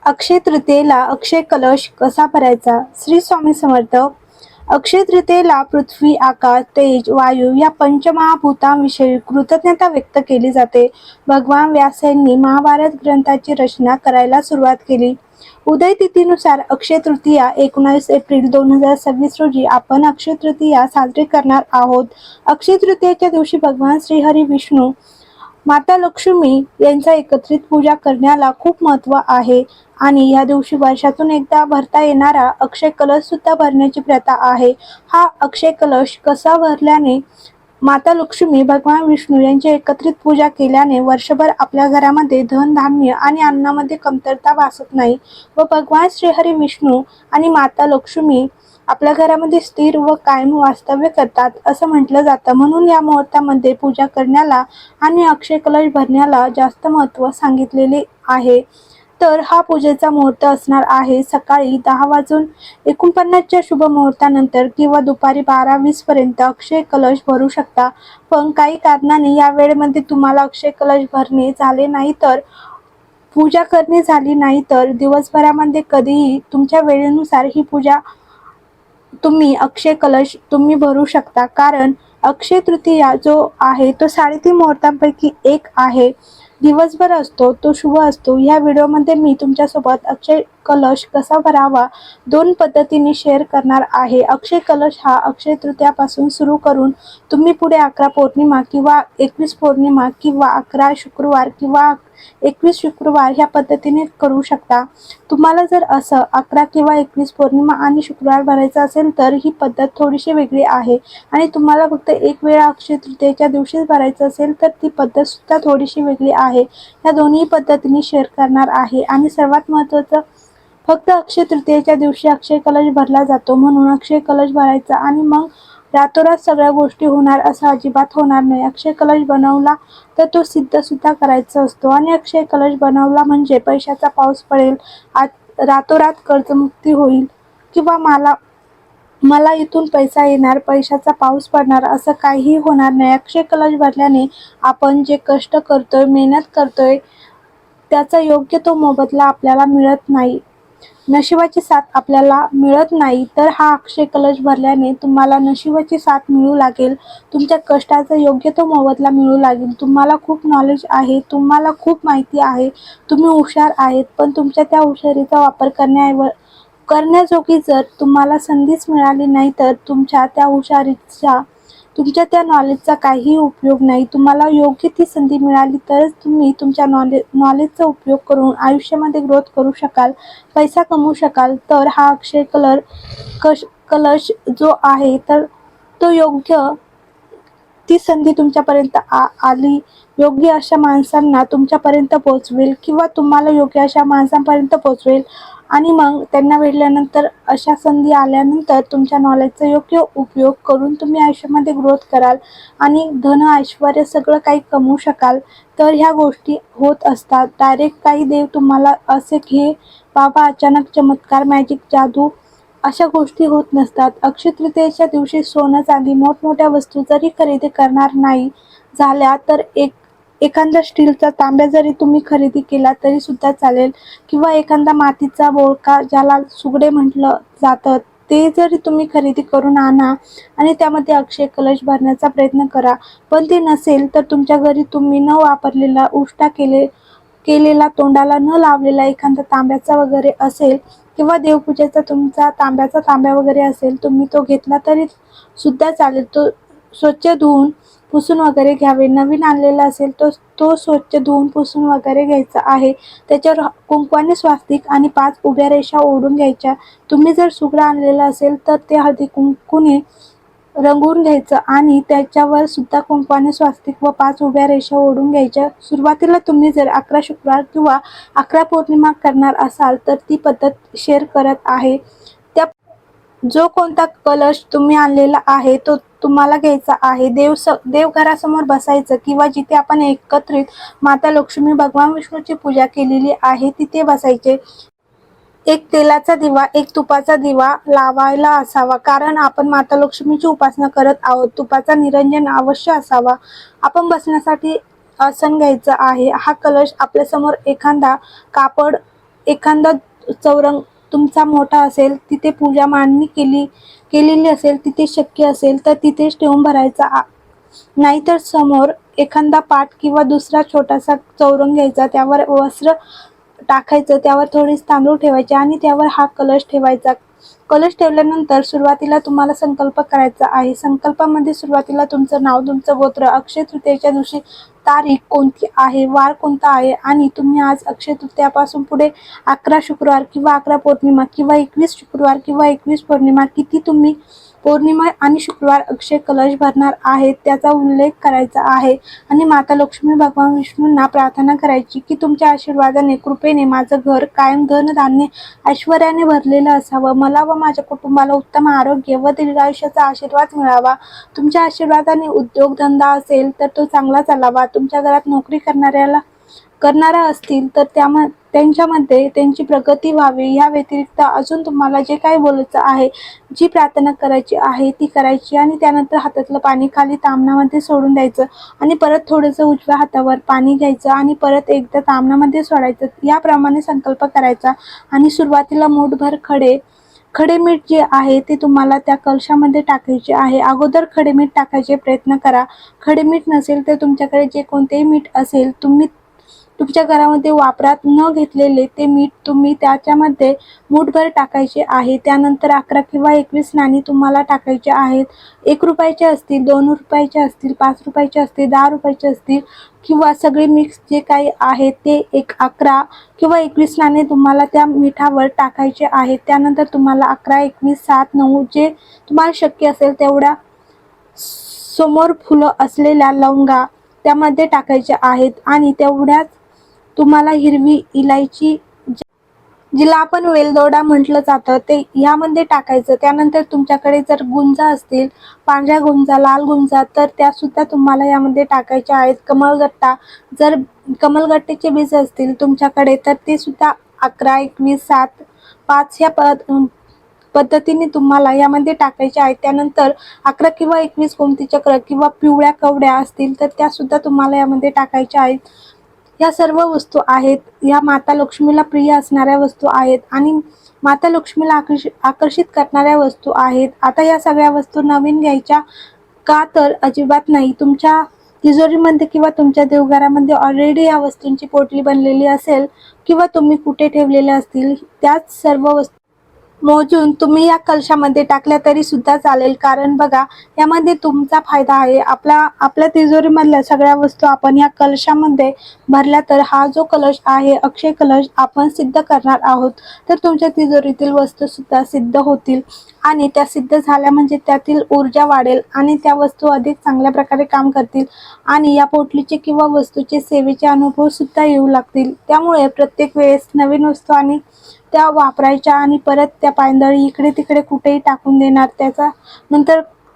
अक्षय तृतीयेला अक्षय कलश कसा भरायचा? श्री स्वामी समर्थ. अक्षय तृतीयेला पृथ्वी, आकाश, तेज, वायू या पंचमहाभूतांविषयी कृतज्ञता व्यक्त केली जाते. भगवान व्यास यांनी महाभारत ग्रंथाची रचना करायला सुरुवात केली. उदय तिथीनुसार अक्षय तृतीया 19 एप्रिल 2026 रोजी आपण अक्षय तृतीया साजरी करणार आहोत. अक्षय तृतीयेच्या दिवशी भगवान श्रीहरी विष्णू, माता लक्ष्मी यांचा एकत्रित पूजा करण्याला खूप महत्त्व आहे आणि या दिवशी वर्षातून एकदा भरता येणारा अक्षय कलश सुद्धा भरण्याची प्रथा आहे. हा अक्षय कलश कसा भरल्याने माता लक्ष्मी, भगवान विष्णू यांची एकत्रित पूजा केल्याने वर्षभर आपल्या घरामध्ये धन, धान्य आणि अन्नामध्ये कमतरता भासत नाही व भगवान श्रीहरी विष्णू आणि माता लक्ष्मी आपल्या घरामध्ये स्थिर व कायम वास्तव्य करतात असं म्हटलं जातं. म्हणून या मुहूर्तामध्ये पूजा करण्याला आणि अक्षय कलश भरण्याला जास्त महत्त्व सांगितलेले आहे. तर हा पूजेचा मुहूर्त असणार आहे सकाळी 10:49च्या शुभ मुहूर्तानंतर किंवा दुपारी 12:20 पर्यंत अक्षय कलश भरू शकता. पण काही कारणाने या वेळेमध्ये तुम्हाला अक्षय कलश भरणे झाले नाही तर पूजा करणे झाली नाही तर दिवसभरामध्ये कधीही तुमच्या वेळेनुसार ही पूजा अक्षय कलश तुम्ही भरू शकता. कारण अक्षय तृतीया जो आहे तो 3.5 मुहूर्तांपैकी एक आहे. दिवसभर असतो, तो शुभ असतो. या व्हिडिओमध्ये मी तुमच्यासोबत अक्षय कलश कसा भरावा 2 पद्धतीने शेअर करणार आहे. अक्षय कलश हा अक्षय तृतीयापासून सुरू करून तुम्ही पुढे 11 पौर्णिमा किंवा 21 पौर्णिमा किंवा 11 शुक्रवार किंवा 21 शुक्रवार ह्या पद्धतीने करू शकता. तुम्हाला जर असं 11 किंवा 21 पौर्णिमा आणि शुक्रवार भरायचं असेल तर ही पद्धत थोडीशी वेगळी आहे आणि तुम्हाला फक्त एक वेळा अक्षय तृतीयेच्या दिवशीच भरायचं असेल तर ती पद्धत सुद्धा थोडीशी वेगळी आहे. या दोन्ही पद्धतीने शेअर करणार आहे आणि सर्वात महत्त्वाचं, फक्त अक्षय तृतीयेच्या दिवशी अक्षय कलश भरला जातो. म्हणून अक्षय कलश भरायचा आणि मग रातोरात सगळ्या गोष्टी होणार असं अजिबात होणार नाही. अक्षय कलश बनवला तर तो सिद्ध सुद्धा करायचा असतो आणि अक्षय कलश बनवला म्हणजे पैशाचा पाऊस पडेल, रातोरात कर्जमुक्ती होईल किंवा मला इथून पैसा येणार, पैशाचा पाऊस पडणार असं काहीही होणार नाही. अक्षय कलश भरल्याने आपण जे कष्ट करतोय, मेहनत करतोय त्याचा योग्य तो मोबदला आपल्याला मिळत नाही, नशिबाची साथ आपल्याला मिळत नाही. तर हा अक्षय कलश भरल्याने तुम्हाला नशिबाची साथ मिळू लागेल, तुमच्या कष्टाचा योग्य तो मोबदला मिळू लागेल. तुम्हाला खूप नॉलेज आहे, तुम्हाला खूप माहिती आहे, तुम्ही हुशार आहेत, पण तुमच्या त्या हुशारीचा वापर करण्याजोगी जर तुम्हाला संधीच मिळाली नाही तर तुमच्या त्या हुशारीचा, तुमच्या त्या नॉलेजचा काहीही उपयोग नाही. तुम्हाला योग्य ती संधी मिळाली तरच तुम्ही तुमच्या नॉलेजचा उपयोग करून आयुष्यामध्ये ग्रोथ करू शकाल, पैसा कमवू शकाल. तर हा अक्षय कलश जो आहे तर तो योग्य ती संधी तुमच्यापर्यंत आली, योग्य अशा माणसांना तुमच्यापर्यंत पोहोचवेल किंवा तुम्हाला योग्य अशा माणसांपर्यंत पोहोचवेल आणि मग त्यांना भेटल्यानंतर, अशा संधी आल्यानंतर तुमच्या नॉलेजचा योग्य उपयोग करून तुम्ही आयुष्यामध्ये ग्रोथ कराल आणि धन, ऐश्वर्य सगळं काही कमवू शकाल. तर ह्या गोष्टी होत असतात. डायरेक्ट काही देव तुम्हाला असे घे बाबा, अचानक चमत्कार, मॅजिक, जादू अशा गोष्टी होत नसतात. अक्षय तृतीयेच्या दिवशी सोनं, चांदी, मोठमोठ्या वस्तू जरी खरेदी करणार नाही झाल्या तर एखादा स्टीलचा तांब्या जरी तुम्ही खरेदी केला तरी सुद्धा चालेल किंवा एखादा मातीचा बोळका, ज्याला सुगडे म्हटलं जातं, ते जरी तुम्ही खरेदी करून आणा आणि त्यामध्ये अक्षय कलश भरण्याचा प्रयत्न करा. पण ते नसेल तर तुमच्या घरी तुम्ही न वापरलेला, उष्टा केलेला, तोंडाला न लावलेला एखादा तांब्याचा वगैरे असेल किंवा देवपूजेचा तुमचा तांब्याचा तांब्या वगैरे असेल, तुम्ही तो घेतला तरी सुद्धा चालेल. तो स्वच्छ धुवून पुसून वगैरे घ्यावे. नवीन आणलेला असेल तो स्वच्छ धुवून पुसून वगैरे घ्यायचा आहे. त्याच्यावर कुंकवाने स्वास्तिक आणि 5 उभ्या रेषा ओढून घ्यायच्या. तुम्ही जर सुगडं आणलेलं असेल तर ते हळदी कुंकूने रंगवून घ्यायचं आणि त्याच्यावर सुद्धा कुंकवाने स्वास्तिक व 5 उभ्या रेषा ओढून घ्यायच्या. सुरुवातीला तुम्ही जर 11 शुक्रवार किंवा 11 पौर्णिमा करणार असाल तर ती पद्धत शेअर करत आहे. जो कोणता कलश तुम्ही आणलेला आहे तो तुम्हाला घ्यायचा आहे. देवघरासमोर बसायचं किंवा जिथे आपण एकत्रित माता लक्ष्मी, भगवान विष्णूची पूजा केलेली आहे तिथे बसायचे. एक तेलाचा दिवा, एक तुपाचा दिवा लावायला असावा, कारण आपण माता लक्ष्मीची उपासना करत आहोत. तुपाचा निरंजन अवश्य असावा. आपण बसण्यासाठी आसन घ्यायचं आहे. हा कलश आपल्यासमोर एखादा कापड, एखादा चौरंग तुमचा मोठा असेल, तिथे पूजा मांडणी केलेली असेल, तिथे शक्य असेल तर तिथेच ठेवून भरायचा. नाहीतर समोर एखादा पाट किंवा दुसरा छोटासा चौरंग घ्यायचा, त्यावर वस्त्र टाकायचं, त्यावर थोडेसे तांदूळ ठेवायचे आणि त्यावर हा कलश ठेवायचा. कलश ठेवल्यानंतर सुरुवातीला तुम्हाला संकल्प करायचा आहे. संकल्पामध्ये सुरुवातीला तुमचं नाव, तुमचं गोत्र, अक्षय तृतीयेच्या दिवशी तारीख कोणती आहे, वार कोणता आहे आणि तुम्ही आज अक्षय तृतीयापासून पुढे 11 शुक्रवार किंवा 11 पौर्णिमा किंवा 21 शुक्रवार किंवा 21 पौर्णिमा किती तुम्ही पौर्णिमा आणि शुक्रवार अक्षय कलश भरणार आहेत त्याचा उल्लेख करायचा आहे आणि माता लक्ष्मी, भगवान विष्णूंना प्रार्थना करायची की तुमच्या आशीर्वादाने, कृपेने माझं घर कायम धनधान्य ऐश्वर्याने भरलेलं असावं, मला व माझ्या कुटुंबाला उत्तम आरोग्य व दीर्घायुष्याचा आशीर्वाद मिळावा. तुमच्या आशीर्वादाने उद्योगधंदा असेल तर तो चांगला चालावा. तुमच्या घरात नोकरी करणारा असतील तर त्यांच्यामध्ये त्यांची प्रगती व्हावी. या व्यतिरिक्त अजून तुम्हाला जे काही बोलायचं आहे, जी प्रार्थना करायची आहे ती करायची आणि त्यानंतर हातातलं पाणी खाली ताम्हणामध्ये सोडून द्यायचं आणि परत थोडंसं उजव्या हातावर पाणी घ्यायचं आणि परत एकदा ताम्हणामध्ये सोडायचं. याप्रमाणे संकल्प करायचा आणि सुरुवातीला मूठभर खडे मीठ जे आहे ते तुम्हाला त्या कलशामध्ये टाकायचे आहे. अगोदर खडे मीठ टाकायचे प्रयत्न करा. खडे मीठ नसेल तर तुमच्याकडे जे कोणतेही मीठ असेल, तुम्ही तुमच्या घरामध्ये वापरात न घेतलेले ते मीठ तुम्ही त्याच्यामध्ये मूठभर टाकायचे आहे. त्यानंतर 11 किंवा 21 नाणी तुम्हाला टाकायचे आहेत. 1 रुपयाचे असतील, 2 रुपयाचे असतील, 5 रुपयाचे असतील, 10 रुपयाचे असतील किंवा सगळे मिक्स जे काही आहेत ते 11 किंवा 21 नाणे तुम्हाला त्या मिठावर टाकायचे आहेत. त्यानंतर तुम्हाला 11, 21, 7, 9 जे तुम्हाला शक्य असेल तेवढ्या समोर फुलं असलेल्या लवंगा त्यामध्ये टाकायच्या आहेत आणि तेवढ्याच तुम्हाला हिरवी इलायची, जिला आपण वेलदोडा म्हटलं जातं, ते यामध्ये टाकायचं. त्यानंतर तुमच्याकडे जर गुंजा असतील, पांढऱ्या गुंजा, लाल गुंजा, तर त्या सुद्धा तुम्हाला यामध्ये टाकायच्या आहेत. कमळगट्टा, जर कमळगट्ट्याचे बीज असतील तुमच्याकडे तर ते सुद्धा 11, 21, 7, 5 ह्या पद्धतीने तुम्हाला यामध्ये टाकायचे आहेत. त्यानंतर 11 किंवा 21 गोमती चक्र किंवा पिवळ्या कवड्या असतील तर त्या सुद्धा तुम्हाला यामध्ये टाकायच्या आहेत. या सर्व वस्तू आहेत, या माता लक्ष्मीला प्रिय असणाऱ्या वस्तू आहेत आणि माता लक्ष्मीला आकर्षित करणाऱ्या वस्तू आहेत. आता या सगळ्या वस्तू नवीन घ्यायच्या का, तर अजिबात नाही. तुमच्या तिजोरीमध्ये किंवा तुमच्या देवघरामध्ये ऑलरेडी या वस्तूंची पोटली बनलेली असेल किंवा तुम्ही कुठे ठेवलेल्या असतील, त्याच सर्व वस्तू मोजून तुम्ही या कलशामध्ये टाकल्या तरी सुद्धा चालेल. कारण बघा, यामध्ये तुमचा फायदा आहे. आपल्या तिजोरीमधल्या सगळ्या वस्तू आपण या कलशामध्ये भरल्या तर हा जो कलश आहे, अक्षय कलश, आपण सिद्ध करणार आहोत. तर तुमच्या तिजोरीतील वस्तू सुद्धा सिद्ध होतील आणि त्या सिद्ध झाल्या म्हणजे त्यातील ऊर्जा वाढेल आणि त्या वस्तू अधिक चांगल्या प्रकारे काम करतील आणि या पोटलीचे किंवा वस्तूचे सेवेचे अनुभव सुद्धा येऊ लागतील. त्यामुळे प्रत्येक वेळेस नवीन वस्तू आणि त्या वापरायच्या आणि परत त्या पायंदळी इकडे तिकडे कुठेही टाकून देणार,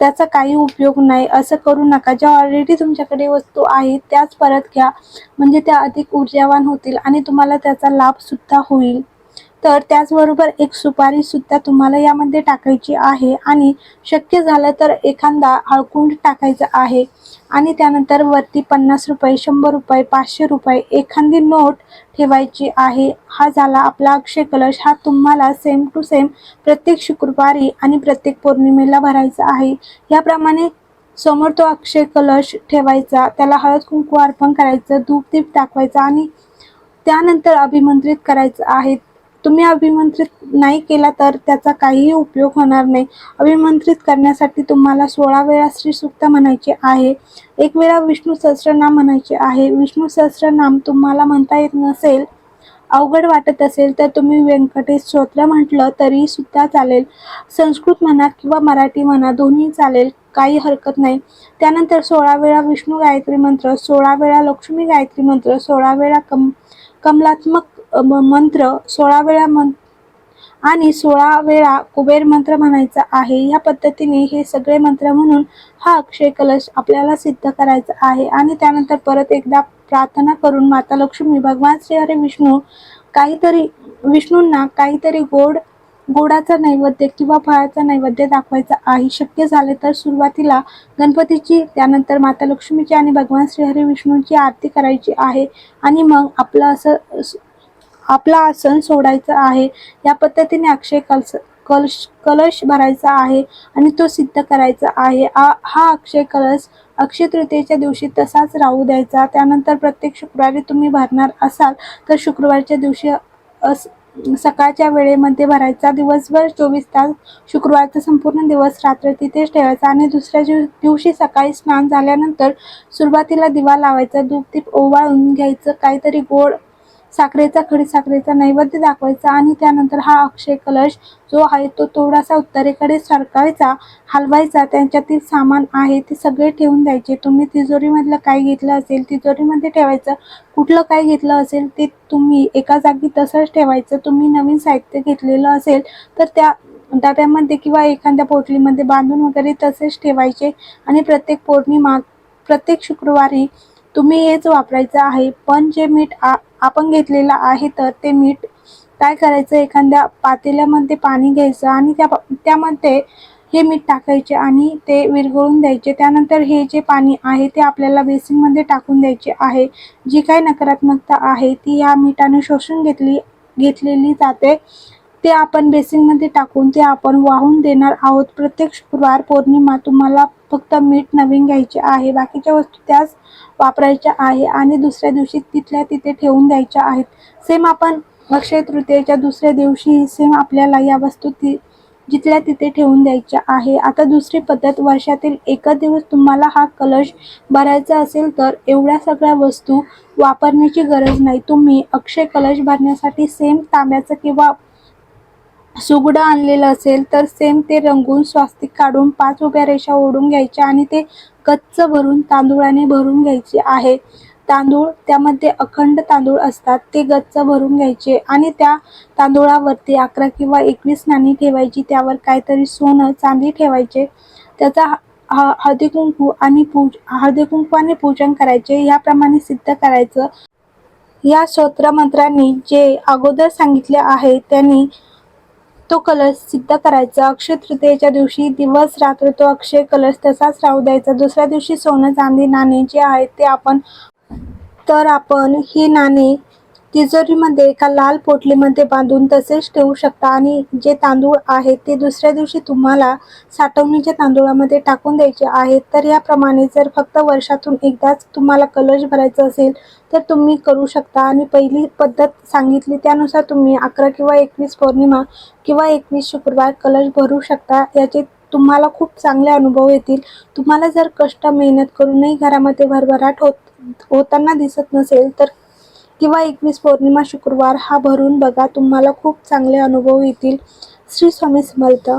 त्याचा काही उपयोग नाही. असं करू नका. ज्या ऑलरेडी तुमच्याकडे वस्तू आहेत त्याच परत घ्या, म्हणजे त्या अधिक ऊर्जावान होतील आणि तुम्हाला त्याचा लाभ सुद्धा होईल. तर त्याचबरोबर एक सुपारी सुद्धा तुम्हाला यामध्ये टाकायची आहे आणि शक्य झालं तर एखादा हळकुंड टाकायचा आहे आणि त्यानंतर वरती 50 रुपये, 100 रुपये, 500 रुपये एखादी नोट ठेवायची आहे. हा झाला आपला अक्षय कलश. हा तुम्हाला सेम टू सेम प्रत्येक शुक्रवारी आणि प्रत्येक पौर्णिमेला भरायचा आहे. याप्रमाणे समोर तो अक्षय कलश ठेवायचा, त्याला हळद कुंकू अर्पण करायचं, धूप दीप दाखवायचा आणि त्यानंतर अभिमंत्रित करायचं आहे. तुम्ही अभिमंत्रित नाही केला तर त्याचा काहीही उपयोग होणार नाही. अभिमंत्रित करण्यासाठी तुम्हाला 16 वेळा श्री सूक्त म्हणायचे आहे, 1 वेळा विष्णू सहस्त्रनाम म्हणायचे आहे. विष्णू सहस्त्रनाम तुम्हाला म्हणता येत नसेल, अवघड वाटत असेल तर तुम्ही व्यंकटेश स्तोत्र म्हटलं तरी सुद्धा चालेल. संस्कृत म्हणा किंवा मराठी म्हणा, दोन्ही चालेल, काही हरकत नाही. त्यानंतर 16 वेळा विष्णू गायत्री मंत्र, 16 वेळा लक्ष्मी गायत्री मंत्र, 16 वेळा कमलात्मक मंत्र, 16 वेळा आणि 16 वेळा कुबेर मंत्र म्हणायचा आहे. या पद्धतीने हे सगळे मंत्र म्हणून हा अक्षय कलश आपल्याला सिद्ध करायचा आहे आणि त्यानंतर परत एकदा प्रार्थना करून माता लक्ष्मी, भगवान श्री हरी विष्णूंना काहीतरी गोडाचा नैवेद्य किंवा फळाचा नैवेद्य दाखवायचा आहे. शक्य झाले तर सुरुवातीला गणपतीची, त्यानंतर माता लक्ष्मीची आणि भगवान श्री हरी विष्णूंची आरती करायची आहे आणि मग आपलं असं आपला आसन सोडायचं आहे. या पद्धतीने अक्षय कलश भरायचा आहे आणि तो सिद्ध करायचा आहे. हा अक्षय कलश अक्षय तृतीयेच्या दिवशी तसाच राहू द्यायचा. त्यानंतर प्रत्येक शुक्रवारी तुम्ही भरणार असाल तर शुक्रवारच्या दिवशी सकाळच्या वेळेमध्ये भरायचा. दिवसभर 24 तास शुक्रवारचा संपूर्ण दिवस रात्र तिथेच ठेवायचा आणि दुसऱ्या दिवशी सकाळी स्नान झाल्यानंतर सुरुवातीला दिवा लावायचा, धूप-दीप ओवाळून घ्यायचं, काहीतरी गोड खडीसाखरेचा नैवेद्य दाखवायचा आणि त्यानंतर हा अक्षय कलश जो आहे तो थोडासा उत्तरेकडे सरकवायचा, हलवायचा. त्यांच्यातील सामान आहे ते सगळे ठेवून द्यायचे. तुम्ही तिजोरीमधलं काय घेतलं असेल तिजोरीमध्ये ठेवायचं. कुठलं काय घेतलं असेल ते तुम्ही एका जागी तसंच ठेवायचं. तुम्ही नवीन साहित्य घेतलेलं असेल तर त्या डब्यामध्ये किंवा एखाद्या पोटलीमध्ये बांधून वगैरे तसेच ठेवायचे आणि प्रत्येक शुक्रवारी तुम्ही हेच वापरायचं आहे. पण जे मीठ आपण घेतलेलं आहे तर ते मीठ काय करायचं, एखाद्या पातेल्यामध्ये पाणी घ्यायचं आणि त्यामध्ये हे मीठ टाकायचे आणि ते विरघळून द्यायचे. त्यानंतर हे जे पाणी आहे ते आपल्याला बेसिनमध्ये टाकून द्यायचे आहे. जी काही नकारात्मकता आहे ती या मीठाने शोषून घेतलेली जाते. ते आपण बेसिनमध्ये टाकून ते आपण वाहून देणार आहोत. प्रत्येक शुक्रवार पौर्णिमा तुम्हाला फक्त मीठ नवीन घ्यायचे आहे, बाकीच्या वस्तू त्याच वापरायच्या आहे आणि दुसऱ्या दिवशी तिथल्या तिथे ठेवून द्यायच्या आहेत. सेम आपण अक्षय तृतीयेच्या दुसऱ्या दिवशी सेम आपल्याला या वस्तू जिथल्या तिथे ठेवून द्यायच्या आहे. आता दुसरी पद्धत, वर्षातील एकच दिवस तुम्हाला हा कलश भरायचा असेल तर एवढ्या सगळ्या वस्तू वापरण्याची गरज नाही. तुम्ही अक्षय कलश भरण्यासाठी सेम तांब्याचं किंवा सुगडं आणलेलं असेल तर सेम ते रंगवून स्वास्तिक काढून 5 उभ्या रेषा ओढून घ्यायच्या आणि ते गच्च भरून तांदूळाने भरून घ्यायचे आहे. तांदूळ त्यामध्ये अखंड तांदूळ असतात ते गच्च भरून घ्यायचे आणि त्या तांदूळावरती 11 किंवा 21 नाणी ठेवायची. त्यावर काहीतरी सोनं चांदी ठेवायचे. त्याचा हळदी कुंकू आणि पूजन करायचे. याप्रमाणे सिद्ध करायचं. या स्तोत्र मंत्रांनी जे अगोदर सांगितले आहे त्यांनी तो कलश सिद्ध करायचा. अक्षय तृतीयेच्या दिवशी दिवस रात्र तो अक्षय कलश तसाच राहू द्यायचा. दुसऱ्या दिवशी सोनं चांदी नाणे जे आहेत ते आपण ही नाणी तिजोरीमध्ये एका लाल पोटलीमध्ये बांधून तसेच ठेवू शकता आणि जे तांदूळ आहेत ते दुसऱ्या दिवशी तुम्हाला साठवणीच्या तांदूळामध्ये टाकून द्यायचे आहेत. तर याप्रमाणे जर फक्त वर्षातून एकदाच तुम्हाला कलश भरायचा असेल तर तुम्ही करू शकता आणि पहिली पद्धत सांगितली त्यानुसार तुम्ही 11 किंवा 21 पौर्णिमा किंवा 21 शुक्रवार कलश भरू शकता. याचे तुम्हाला खूप चांगले अनुभव येतील. तुम्हाला जर कष्ट मेहनत करूनही घरामध्ये भरभराट होताना दिसत नसेल तर किंवा 21 पौर्णिमा शुक्रवार हा भरून बघा, तुम्हाला खूप चांगले अनुभव येतील. श्री स्वामी समर्थ.